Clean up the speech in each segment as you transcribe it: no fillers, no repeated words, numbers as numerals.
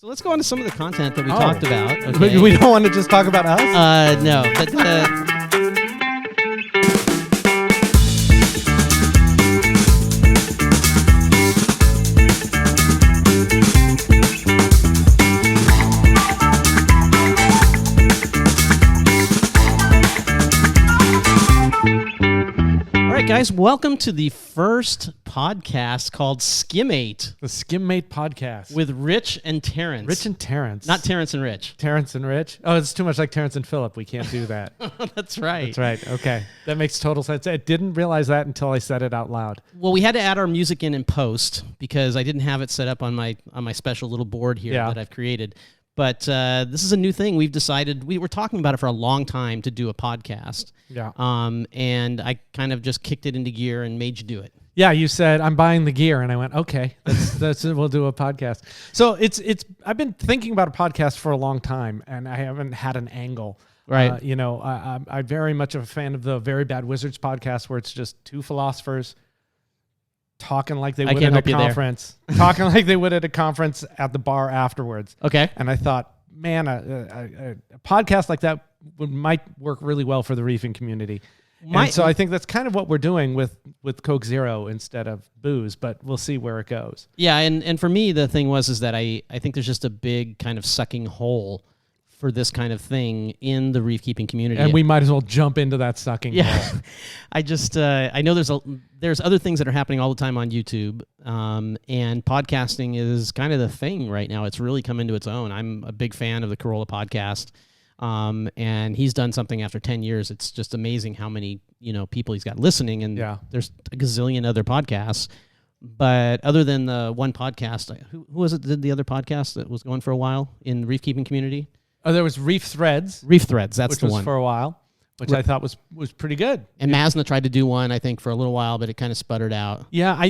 So let's go on to some of the content that we talked about. Okay. But we don't want to just talk about us? No. But, guys, welcome to the first podcast called Skimmate. The Skimmate Podcast. With Rich and Terence. Rich and Terence. Not Terence and Rich. Terence and Rich? Oh, it's too much like Terence and Philip. We can't do that. That's right. That's right. Okay. That makes total sense. I didn't realize that until I said it out loud. Well, we had to add our music in post because I didn't have it set up on my special little board here that I've created. But this is a new thing. We've decided, we were talking about it for a long time to do a podcast. Yeah. And I kind of just kicked it into gear and made you do it. Yeah, you said, I'm buying the gear. And I went, okay, that's we'll do a podcast. So I've been thinking about a podcast for a long time, and I haven't had an angle. Right. I'm very much a fan of the Very Bad Wizards podcast, where it's just two philosophers talking like they would at a conference. Talking like they would at a conference at the bar afterwards. Okay. And I thought, man, a podcast like that might work really well for the reefing community. So I think that's kind of what we're doing with Coke Zero instead of booze, but we'll see where it goes. Yeah, and for me, the thing is that I think there's just a big kind of sucking hole for this kind of thing in the reef keeping community. And we might as well jump into that sucking hole. I just, I know there's other things that are happening all the time on YouTube, and podcasting is kind of the thing right now. It's really come into its own. I'm a big fan of the Corolla podcast, and he's done something after 10 years. It's just amazing how many, people he's got listening, and there's a gazillion other podcasts. But other than the one podcast, who was it that did the other podcast that was going for a while in the reef keeping community? Oh, there was Reef Threads. Reef Threads, that's the one. Which was for a while, which I thought was pretty good. And Masna tried to do one, I think, for a little while, but it kind of sputtered out. Yeah,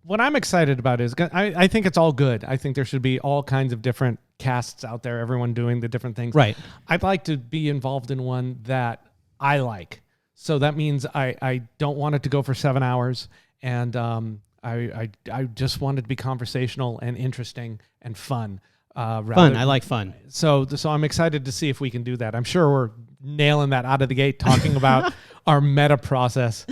what I'm excited about is I think it's all good. I think there should be all kinds of different casts out there, everyone doing the different things. Right. I'd like to be involved in one that I like. So that means I don't want it to go for 7 hours, and I just want it to be conversational and interesting and fun. Fun. I like fun. So I'm excited to see if we can do that. I'm sure we're nailing that out of the gate, talking about our meta process.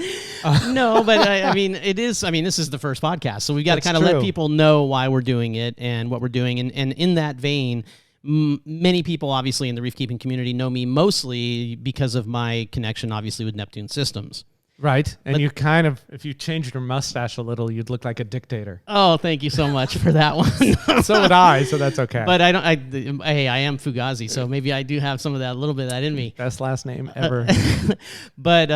No, but this is the first podcast, so we got to kind of let people know why we're doing it and what we're doing. And in that vein, many people obviously in the reef keeping community know me mostly because of my connection, obviously, with Neptune Systems. Right. And you kind of, if you changed your mustache a little, you'd look like a dictator. Oh, thank you so much for that one. So would I, so that's okay. But I am Fugazzi, so maybe I do have some of that, a little bit of that in me. Best last name ever. But,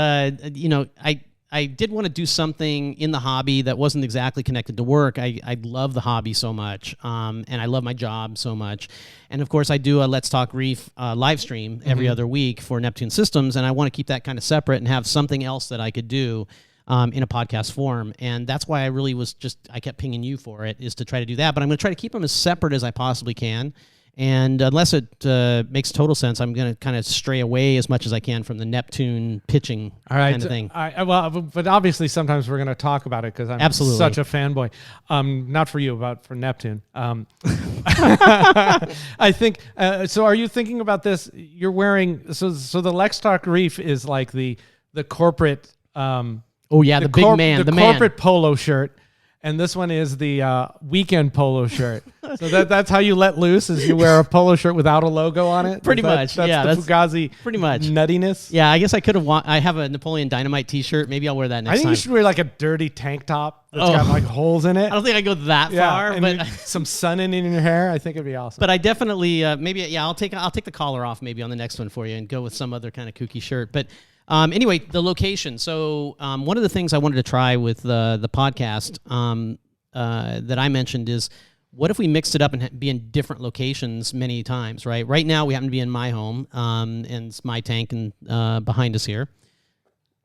I did want to do something in the hobby that wasn't exactly connected to work. I love the hobby so much, and I love my job so much. And, of course, I do a Let's Talk Reef live stream every other week for Neptune Systems, and I want to keep that kind of separate and have something else that I could do in a podcast form. And that's why I really I kept pinging you for it, is to try to do that. But I'm going to try to keep them as separate as I possibly can. And unless it makes total sense, I'm going to kind of stray away as much as I can from the Neptune pitching kind of thing. But obviously sometimes we're going to talk about it because I'm such a fanboy. Not for you, but for Neptune. I think, so are you thinking about this? You're wearing, so the Let's Talk Reef is like the corporate... the big man. The corporate polo shirt. And this one is the weekend polo shirt. So that's how you let loose, is you wear a polo shirt without a logo on it? Pretty much, that's the Fugazzi pretty much nuttiness? Yeah, I guess I could have I have a Napoleon Dynamite t-shirt. Maybe I'll wear that next time. I think you should wear like a dirty tank top that's got like holes in it. I don't think I go that far. But some sun in your hair. I think it'd be awesome. But I definitely, I'll take the collar off maybe on the next one for you and go with some other kind of kooky shirt. But anyway, the location. So one of the things I wanted to try with the podcast that I mentioned is, what if we mixed it up and be in different locations many times, right? Right now we happen to be in my home, and it's my tank and behind us here.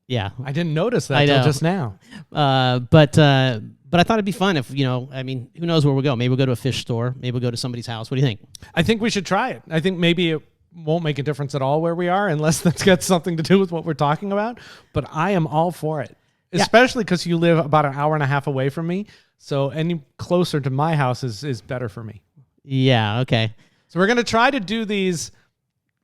Yeah. I didn't notice that until just now. But I thought it'd be fun if, who knows where we'll go. Maybe we'll go to a fish store. Maybe we'll go to somebody's house. What do you think? I think we should try it. I think maybe it won't make a difference at all where we are, unless that's got something to do with what we're talking about. But I am all for it, especially because you live about an hour and a half away from me. So any closer to my house is better for me. Yeah. Okay. So we're going to try to do these.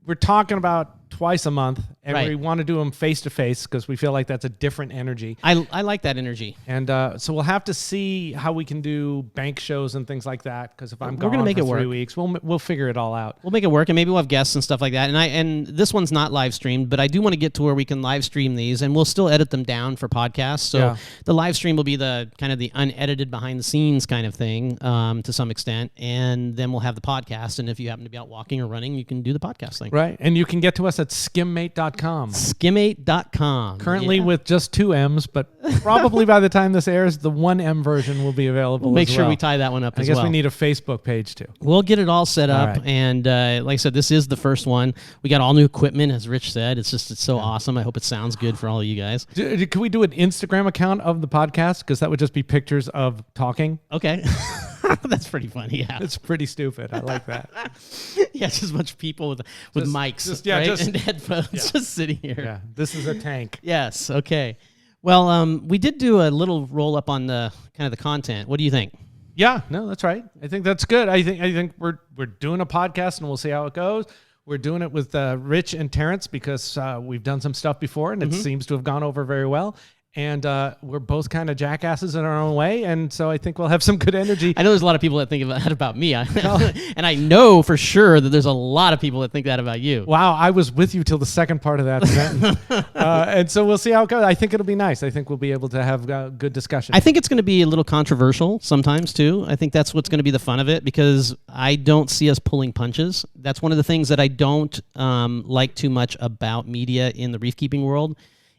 We're talking about twice a month, and Right. we want to do them face to face because we feel like that's a different energy. I like that energy. And so we'll have to see how we can do bank shows and things like that. Because if I'm We're gone gonna make for it 3 work. weeks, we'll figure it all out. We'll make it work, and maybe we'll have guests and stuff like that. And this one's not live streamed, but I do want to get to where we can live stream these, and we'll still edit them down for podcasts. So Yeah. the live stream will be the kind of the unedited behind the scenes kind of thing to some extent, and then we'll have the podcast. And if you happen to be out walking or running, you can do the podcast thing. Right. And you can get to us at skimmate.com. Skimmate.com. Currently Yeah. with just 2 M's, but probably by the time this airs, the 1 M version will be available. We'll make as sure well. we tie that one up I as guess well. we need a Facebook page too. We'll get it all set up, right. and like I said, this is the first one. We got all new equipment, as Rich said. It's so awesome. I hope it sounds good for all of you guys. Can we do an Instagram account of the podcast? Because that would just be pictures of talking. Okay. That's pretty funny, yeah. It's pretty stupid. I like that. Yeah, just a bunch of people with mics, yeah, right? just- and headphones just sitting here. Yeah, this is a tank. Yes, okay. Well, we did do a little roll-up on the kind of the content. What do you think? Yeah, no, that's right. I think that's good. I think we're doing a podcast and we'll see how it goes. We're doing it with Rich and Terence because we've done some stuff before and it seems to have gone over very well. And we're both kind of jackasses in our own way, and so I think we'll have some good energy. I know there's a lot of people that think that about me, and I know for sure that there's a lot of people that think that about you. Wow, I was with you till the second part of that sentence. And so we'll see how it goes. I think it'll be nice. I think we'll be able to have good discussion. I think it's going to be a little controversial sometimes too. I think that's what's going to be the fun of it because I don't see us pulling punches. That's one of the things that I don't like too much about media in the reef keeping world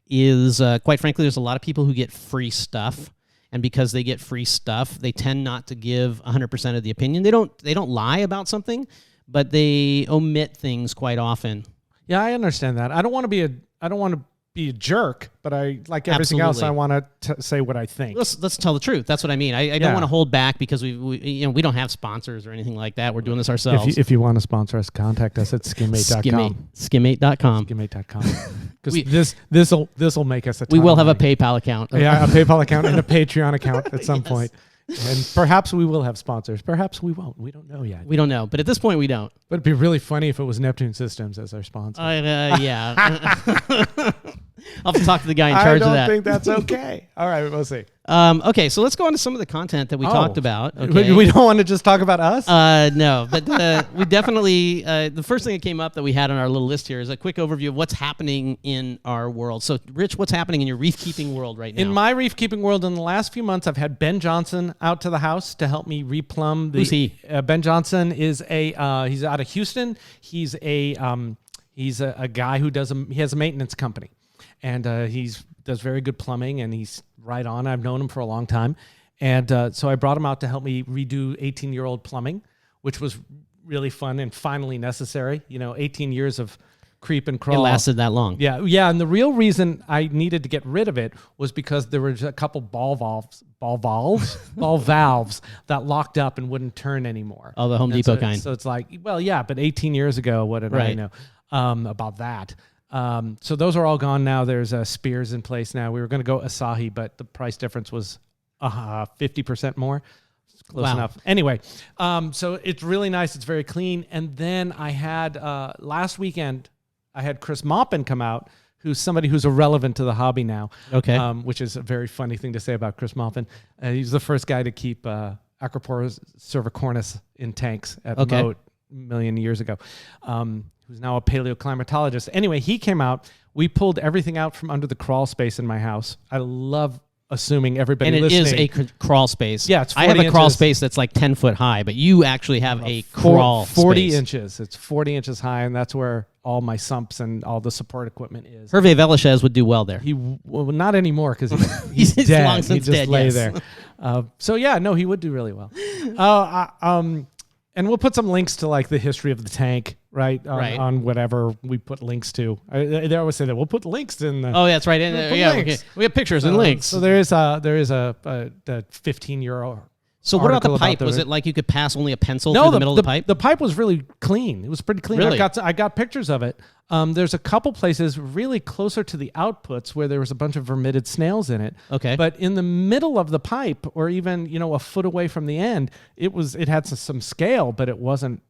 is quite frankly, there's a lot of people who get free stuff. And because they get free stuff, they tend not to give 100% of the opinion. They don't lie about something, but they omit things quite often. Yeah, I understand that. I don't want to be a jerk, but I like everything else. I want to say what I think. Let's tell the truth. That's what I mean. I don't want to hold back because we don't have sponsors or anything like that. We're doing this ourselves. If you want to sponsor us, contact us at skimmate.com. Skimmate.com. Skimmate.com. Because this'll make us a ton We will of have a money. PayPal account. Yeah, a PayPal account and a Patreon account at some point. And perhaps we will have sponsors. Perhaps we won't. We don't know yet. We don't know, but at this point we don't. But it'd be really funny if it was Neptune Systems as our sponsor. Yeah. I'll have to talk to the guy in charge of that. I don't think that's okay. All right, we'll see. Okay, so let's go on to some of the content that we talked about. Okay. We don't want to just talk about us? No, but we definitely, the first thing that came up that we had on our little list here is a quick overview of what's happening in our world. So, Rich, what's happening in your reef keeping world right now? In my reef keeping world, in the last few months, I've had Ben Johnson out to the house to help me replumb. Who's he? Ben Johnson is he's out of Houston. He's a guy who he has a maintenance company. And does very good plumbing, and he's right on. I've known him for a long time. And so I brought him out to help me redo 18-year-old plumbing, which was really fun and finally necessary. 18 years of creep and crawl. It lasted that long. Yeah. And the real reason I needed to get rid of it was because there was a couple ball valves that locked up and wouldn't turn anymore. Oh, the Home Depot kind. So it's like, well, yeah, but 18 years ago, what did I know about that? So those are all gone now. There's spears in place now. We were going to go Asahi, but the price difference was 50% more. It's close enough. Anyway, so it's really nice. It's very clean. And then I had last weekend, I had Chris Maupin come out, who's somebody who's irrelevant to the hobby now. Okay. Which is a very funny thing to say about Chris Maupin. He's the first guy to keep Acroporas cervicornis in tanks at Moat a million years ago. Who's now a paleoclimatologist. Anyway, he came out. We pulled everything out from under the crawl space in my house. I love assuming everybody listening. And it is a crawl space. Yeah, it's 40 I have a crawl inches. space that's like 10 foot high, but you actually have a crawl 40 space. inches. It's 40 inches high, and that's where all my sumps and all the support equipment is. Hervé Velasquez would do well there. Well, not anymore because he's dead. Long since he just dead, lay yes. there. So yeah, no, he would do really well. And we'll put some links to like the history of the tank, right? On whatever we put links to. They always say that we'll put links in. Oh, that's right. We have pictures and links. So there is a 15-year-old. So what about the pipe? Was it like you could pass only a pencil through the middle of the pipe? The pipe was really clean. It was pretty clean. Really? I got pictures of it. There's a couple places really closer to the outputs where there was a bunch of vermitid snails in it. Okay. But in the middle of the pipe, or even a foot away from the end, it had some scale, but it wasn't.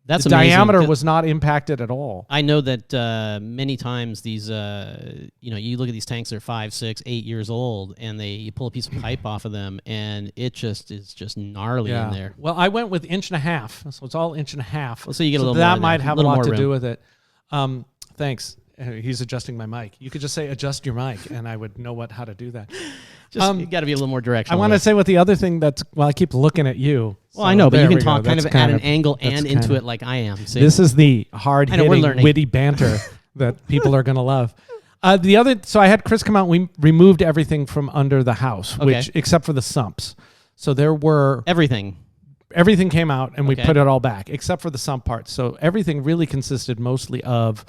That's the amazing. diameter was not impacted at all. I know that many times these, you look at these tanks, they're 5, 6, 8 years old, and you pull a piece of pipe off of them, and it just is just gnarly in there. Well, I went with 1.5 inch, so it's all 1.5 inch. Well, so you get a little that more in might there. have a lot to room. do with it. Thanks. He's adjusting my mic. You could just say adjust your mic, and I would know how to do that. You got to be a little more directional. I want to say what the other thing I keep looking at you. Well, I know, but you can we talk go. kind of That's at an angle and into it like I am. See? This is the hard-hitting, witty banter that people are going to love. So I had Chris come out. We removed everything from under the house, except for the sumps. So there were everything came out, and we put it all back, except for the sump parts. So everything really consisted mostly of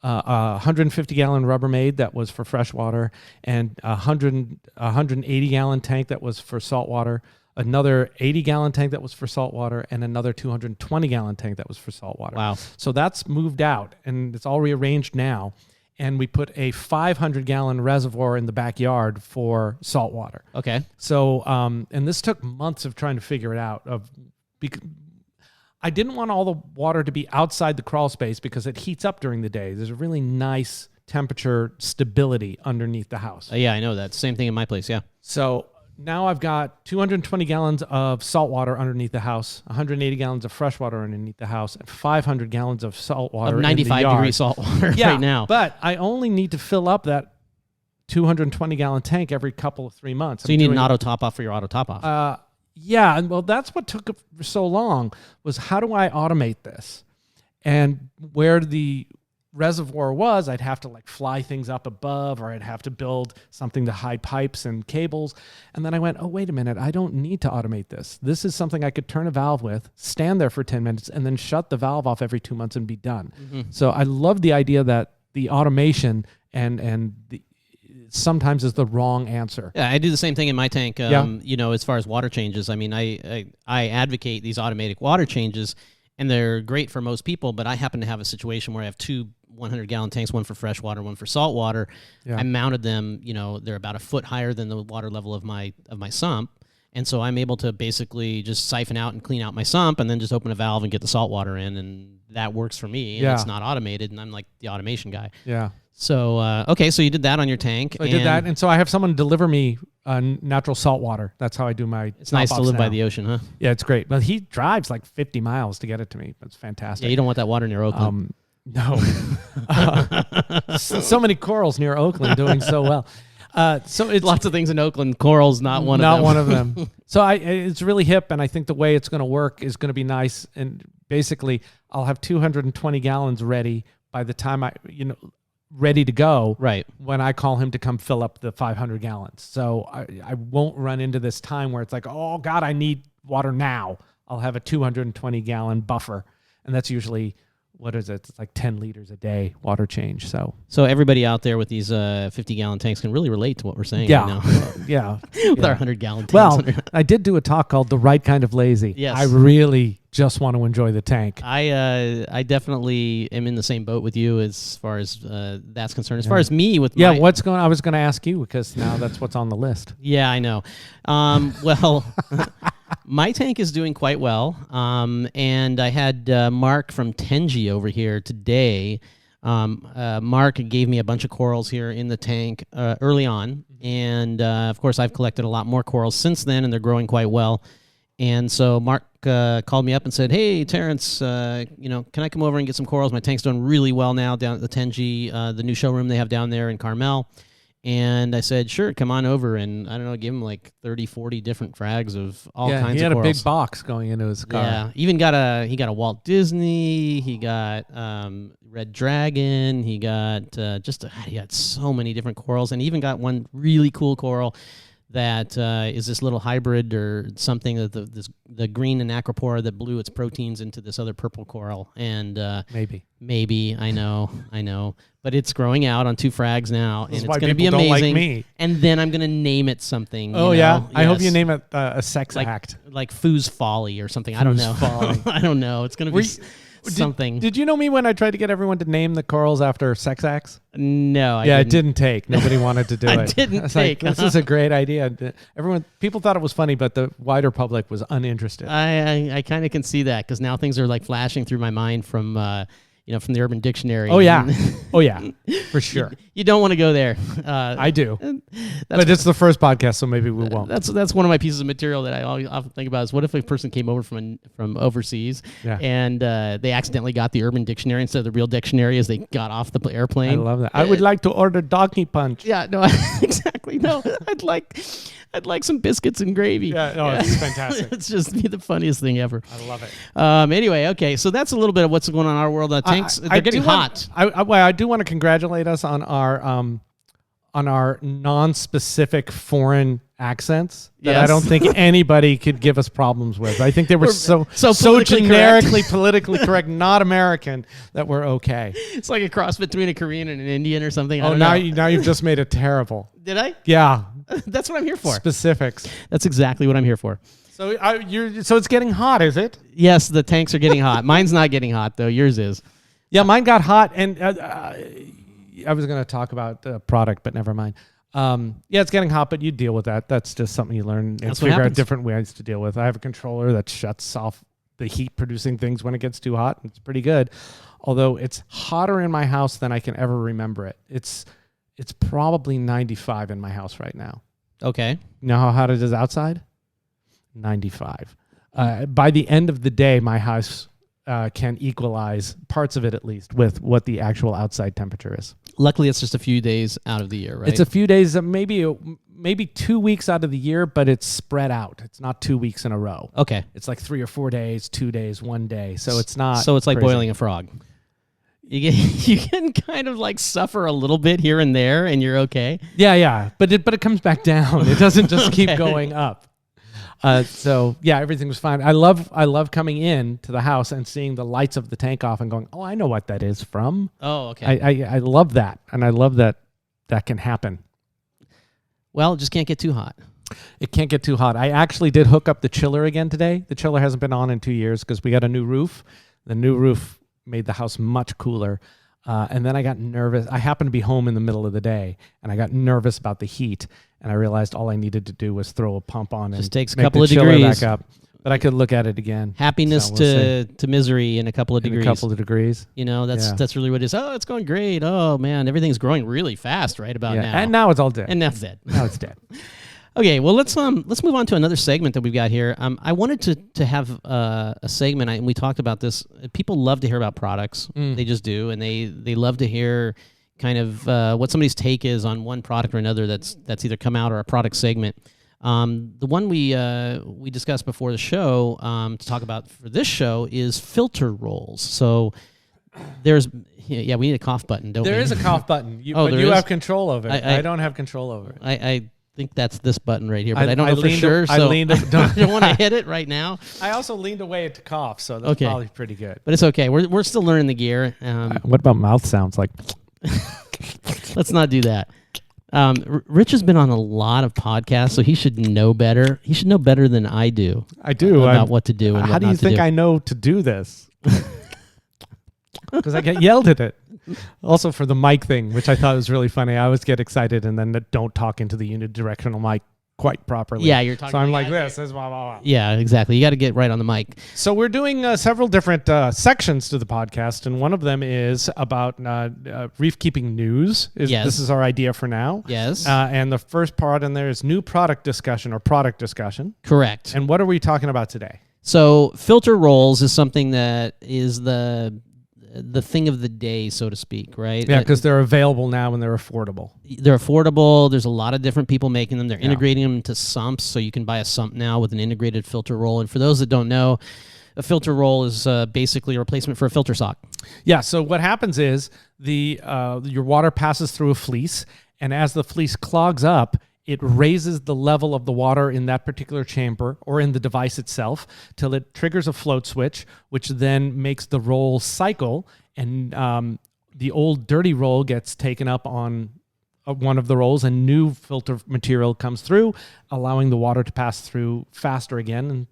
a 150-gallon Rubbermaid that was for fresh water, and a 180-gallon tank that was for salt water, another 80-gallon tank that was for salt water, and another 220-gallon tank that was for salt water. Wow. So that's moved out, and it's all rearranged now. And we put a 500-gallon reservoir in the backyard for salt water. Okay. So, and this took months of trying to figure it out. I didn't want all the water to be outside the crawl space because it heats up during the day. There's a really nice temperature stability underneath the house. Yeah, I know that. Same thing in my place, yeah. So now I've got 220 gallons of salt water underneath the house, 180 gallons of fresh water underneath the house, and 500 gallons of salt water of 95-degree salt water right now. But I only need to fill up that 220-gallon tank every couple of 3 months. So you need an auto top-off for your auto top-off. Yeah, and well, that's what took so long, was how do I automate this? And where the reservoir was, I'd have to fly things up above, or I'd have to build something to hide pipes and cables. And then I went, oh, wait a minute, I don't need to automate this. This is something I could turn a valve with, stand there for 10 minutes, and then shut the valve off every 2 months and be done. Mm-hmm. So I love the idea that the automation and the sometimes is the wrong answer. Yeah, I do the same thing in my tank. As far as water changes, I mean, I advocate these automatic water changes, and they're great for most people. But I happen to have a situation where I have two 100-gallon tanks, one for fresh water, one for salt water. Yeah. I mounted them. They're about a foot higher than the water level of my sump, and so I'm able to basically just siphon out and clean out my sump, and then just open a valve and get the salt water in, and that works for me. And it's not automated, and I'm like the automation guy. Yeah. So, so you did that on your tank. So I did that, and so I have someone deliver me natural salt water. That's how I do my It's nice to live by the ocean, huh? Yeah, it's great. But he drives 50 miles to get it to me. It's fantastic. Yeah, you don't want that water near Oakland. No. So many corals near Oakland doing so well. So it's lots of things in Oakland. Coral's not one of them. Not one of them. So it's really hip, and I think the way it's going to work is going to be nice. And basically, I'll have 220 gallons ready by the time ready to go when I call him to come fill up the 500 gallons. So I won't run into this time where it's like, oh, God, I need water now. I'll have a 220-gallon buffer, and that's usually, what is it? It's like 10 liters a day water change. So everybody out there with these 50-gallon tanks can really relate to what we're saying right now. Yeah. With our 100-gallon tanks. Well, I did do a talk called The Right Kind of Lazy. Yes. I really just want to enjoy the tank. I definitely am in the same boat with you as far as that's concerned. As far as me with I was going to ask you, because now that's what's on the list. Yeah, I know. Well, my tank is doing quite well. And I had Mark from Tenji over here today. Mark gave me a bunch of corals here in the tank early on. And, of course, I've collected a lot more corals since then, and they're growing quite well. And so Mark called me up and said, hey, Terence, can I come over and get some corals? My tank's doing really well now down at the Tenji, the new showroom they have down there in Carmel. And I said, sure, come on over. And I don't know, give him 30, 40 different frags of all kinds of corals. He had a big box going into his car. Yeah, even he got a Walt Disney. He got Red Dragon. He got he had so many different corals, and he even got one really cool coral that is this little hybrid or something that the green anacropora that blew its proteins into this other purple coral. And maybe I know, but it's growing out on 2 frags now, and it's going to be amazing. Don't like me. And then I'm going to name it something. Oh yeah, I hope you name it a sex act, like Foo's Folly or something. I don't know. I don't know. It's going to be. something. Did you know me when I tried to get everyone to name the corals after sex acts? No, I Yeah, didn't. it didn't take. Nobody wanted to do it. It didn't was take. Like, this is a great idea. People thought it was funny, but the wider public was uninterested. I kind of can see that because now things are like flashing through my mind from from the Urban Dictionary. Oh yeah, oh yeah, for sure. You don't want to go there. I do, but it's the first podcast, so maybe we won't. That's one of my pieces of material that I often think about is what if a person came over from overseas and they accidentally got the Urban Dictionary instead of the real dictionary as they got off the airplane. I love that. I would like to order Donkey Punch. Yeah, no, exactly. No, I'd like some biscuits and gravy. Yeah, no, it's fantastic. It's just the funniest thing ever. I love it. Anyway, okay, so that's a little bit of what's going on in our world. Tanks, they're getting hot. I do want to congratulate us on our non-specific foreign accents that I don't think anybody could give us problems with. I think they were so generically politically correct, not American, that we're okay. It's like a cross between a Korean and an Indian or something. Now you've just made it terrible. Did I? Yeah. That's what I'm here for. Specifics. That's exactly what I'm here for. So so it's getting hot, is it? Yes, the tanks are getting hot. Mine's not getting hot though. Yours is. Yeah, mine got hot, and I was going to talk about the product, but never mind. Yeah, it's getting hot, but you deal with that. That's just something you learn and figure out different ways to deal with. I have a controller that shuts off the heat-producing things when it gets too hot. It's pretty good, although it's hotter in my house than I can ever remember it. It's probably 95 in my house right now. Okay. You know how hot it is outside? 95. By the end of the day, my house can equalize parts of it at least with what the actual outside temperature is. Luckily, it's just a few days out of the year, right? It's a few days, maybe 2 weeks out of the year, but it's spread out. It's not 2 weeks in a row. Okay. It's like 3 or 4 days, 2 days, 1 day. So it's not. So it's like crazy. boiling a frog. You can kind of like suffer a little bit here and there, and you're okay. Yeah, but it comes back down. It doesn't just keep going up. So yeah, everything was fine. I love coming in to the house and seeing the lights of the tank off and going, oh, I know what that is from. Oh, okay. I love that, and I love that can happen. Well, it just can't get too hot. It can't get too hot. I actually did hook up the chiller again today. The chiller hasn't been on in 2 years because we got a new roof. The new roof made the house much cooler. And then I got nervous. I happened to be home in the middle of the day, and I got nervous about the heat. And I realized all I needed to do was throw a pump on Just and takes a make couple the of chiller degrees. back up. But I could look at it again. Happiness So we'll to misery in a couple of degrees. A couple of degrees. You know, that's really what it is. Oh, it's going great. Oh man, everything's growing really fast right about now. And now it's all dead. And now it's dead. Now it's dead. Okay, well let's move on to another segment that we've got here. I wanted to have a segment, and we talked about this. People love to hear about products. They just do, and they love to hear kind of what somebody's take is on one product or another that's either come out or a product segment. The one we discussed before the show to talk about for this show is filter rolls. So we need a cough button, don't we? There is a cough button, but you have control over it. I don't have control over it. I think that's this button right here, but I don't know for sure. I don't want to hit it right now. I also leaned away to cough, so that's probably pretty good. But it's okay. We're still learning the gear. What about mouth sounds like? Let's not do that. Rich has been on a lot of podcasts, so he should know better. He should know better than I do. I do about what to do. And how do you think I know to do this? Because I get yelled at it. Also for the mic thing, which I thought was really funny. I always get excited and then don't talk into the unidirectional mic quite properly. Yeah, you're talking. So I'm like this. Blah, blah, blah. Yeah, exactly. You got to get right on the mic. So we're doing several different sections to the podcast, and one of them is about reef keeping news. Yes. This is our idea for now. Yes. And the first part in there is new product discussion or product discussion. Correct. And what are we talking about today? So filter rolls is something that is the thing of the day, so to speak, right? Yeah, because they're available now and they're affordable. They're affordable. There's a lot of different people making them. They're integrating them into sumps, so you can buy a sump now with an integrated filter roll. And for those that don't know, a filter roll is basically a replacement for a filter sock. Yeah, so what happens is your water passes through a fleece, and as the fleece clogs up, it raises the level of the water in that particular chamber or in the device itself till it triggers a float switch, which then makes the roll cycle, and the old dirty roll gets taken up on one of the rolls, and new filter material comes through, allowing the water to pass through faster again, and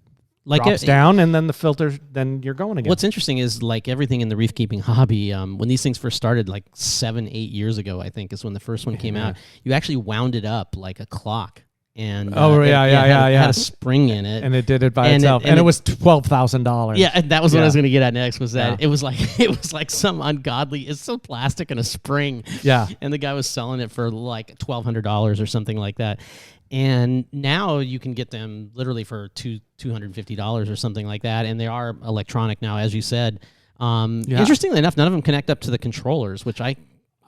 drops down, and then the filter, then you're going again. What's interesting is like everything in the reef keeping hobby, when these things first started, like 7-8 years ago, I think is when the first one came out, you actually wound it up like a clock. And it had a spring in it, and it did it by itself, and it was $12,000. Yeah, and that was what I was going to get at next. Was that it was like some ungodly. It's so plastic and a spring. Yeah, and the guy was selling it for like $1,200 or something like that. And now you can get them literally for $250 or something like that, and they are electronic now, as you said. Interestingly enough, none of them connect up to the controllers, which I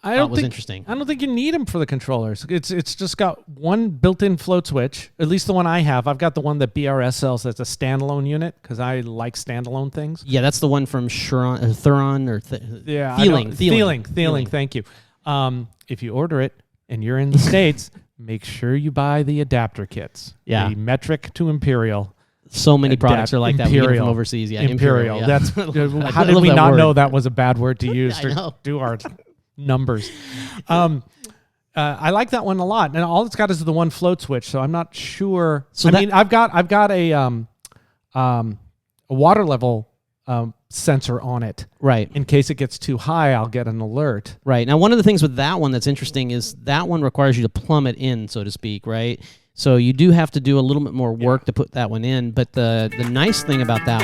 thought was interesting. I don't think you need them for the controllers. It's just got one built-in float switch. At least the one I have. I've got the one that BRS sells that's a standalone unit because I like standalone things. Yeah, that's the one from Thuron or Feeling. Thank you. If you order it and you're in the States, make sure you buy the adapter kits. Yeah, the metric to imperial. So many products are like that. We get them from overseas. Yeah, imperial. Yeah. That's how did we not know that was a bad word to use to do our numbers. I like that one a lot, and all it's got is the one float switch, so I'm not sure. So I've got a water level sensor on it, right? In case it gets too high, I'll get an alert. Right. Now, one of the things with that one that's interesting is that one requires you to plumb it in, so to speak, right? So you do have to do a little bit more work to put that one in. But the nice thing about that